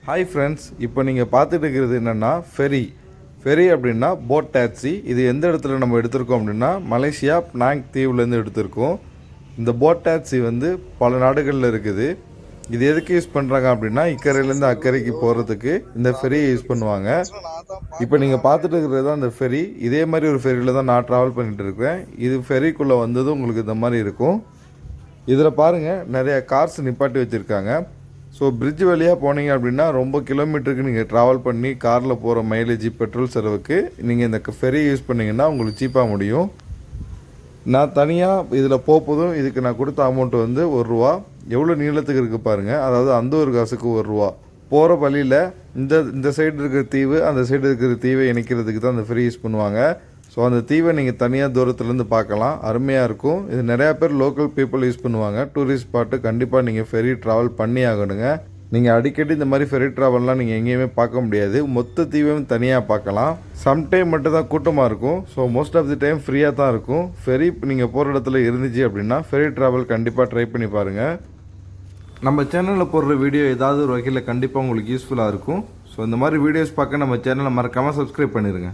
Hi friends, இப்போ நீங்கள் பார்த்துட்டு இருக்கிறது என்னென்னா ஃபெரி அப்படின்னா போட் டாக்ஸி. இது எந்த இடத்துல நம்ம எடுத்திருக்கோம் அப்படின்னா மலேசியா பினாங் தீவுலேருந்து எடுத்திருக்கோம். இந்த போட் டாக்ஸி வந்து பல நாடுகளில் இருக்குது. இது எதுக்கு யூஸ் பண்ணுறாங்க அப்படின்னா இக்கரையிலேருந்து அக்கறைக்கு போகிறதுக்கு இந்த ஃபெரியை யூஸ் பண்ணுவாங்க. இப்போ நீங்கள் பார்த்துட்டு இருக்கிறது தான் இந்த ஃபெரி. இதே மாதிரி ஒரு ஃபெரியில் தான் நான் ட்ராவல் பண்ணிகிட்டு இருக்கேன். இது ஃபெரிக்குள்ளே வந்ததும் உங்களுக்கு இந்த மாதிரி இருக்கும். இதில் பாருங்கள், நிறைய கார்ஸ் நிப்பாட்டி வச்சுருக்காங்க. ஸோ பிரிட்ஜ் வழியாக போனீங்க அப்படின்னா ரொம்ப கிலோமீட்டருக்கு நீங்கள் ட்ராவல் பண்ணி காரில் போகிற மைலேஜ் பெட்ரோல் செலவுக்கு நீங்கள் இந்த ஃபெரி யூஸ் பண்ணிங்கன்னா உங்களுக்கு சீப்பாக முடியும். நான் தனியாக இதில் போகும்போதும் இதுக்கு நான் கொடுத்த அமௌண்ட் வந்து ₹1. எவ்வளோ நீளத்துக்கு இருக்குது பாருங்கள். அதாவது அந்த ஒரு காசுக்கு ₹1. போகிற வழியில் இந்த சைடு இருக்கிற தீவு அந்த சைடு இருக்கிற தீவை இணைக்கிறதுக்கு தான் அந்த ஃபெரி யூஸ் பண்ணுவாங்க. ஸோ அந்த தீவை நீங்கள் தனியாக தூரத்துலேருந்து பார்க்கலாம், அருமையாக இருக்கும். இது நிறையா பேர் லோக்கல் பீப்புள் யூஸ் பண்ணுவாங்க. டூரிஸ்ட் ஸ்பாட்டு கண்டிப்பாக நீங்கள் ஃபெரி ட்ராவல் பண்ணி ஆகணுங்க. நீங்கள் அடிக்கடி இந்த மாதிரி ஃபெரி ட்ராவல்லாம் நீங்கள் எங்கேயுமே பார்க்க முடியாது. மொத்த தீவையும் தனியாக பார்க்கலாம். சம்டைம் மட்டும் தான் கூட்டமாக இருக்கும். So most of the time ஃப்ரீயாக தான் இருக்கும். ஃபெரி நீங்கள் போகிற இடத்துல இருந்துச்சு அப்படின்னா ஃபெரி ட்ராவல் கண்டிப்பாக ட்ரை பண்ணி பாருங்கள். நம்ம சேனலில் போடுற வீடியோ ஏதாவது ஒரு வகையில் கண்டிப்பாக உங்களுக்கு யூஸ்ஃபுல்லாக இருக்கும். ஸோ இந்த மாதிரி வீடியோஸ் பார்க்க நம்ம சேனலை மறக்காமல் சப்ஸ்கிரைப் பண்ணிடுங்க.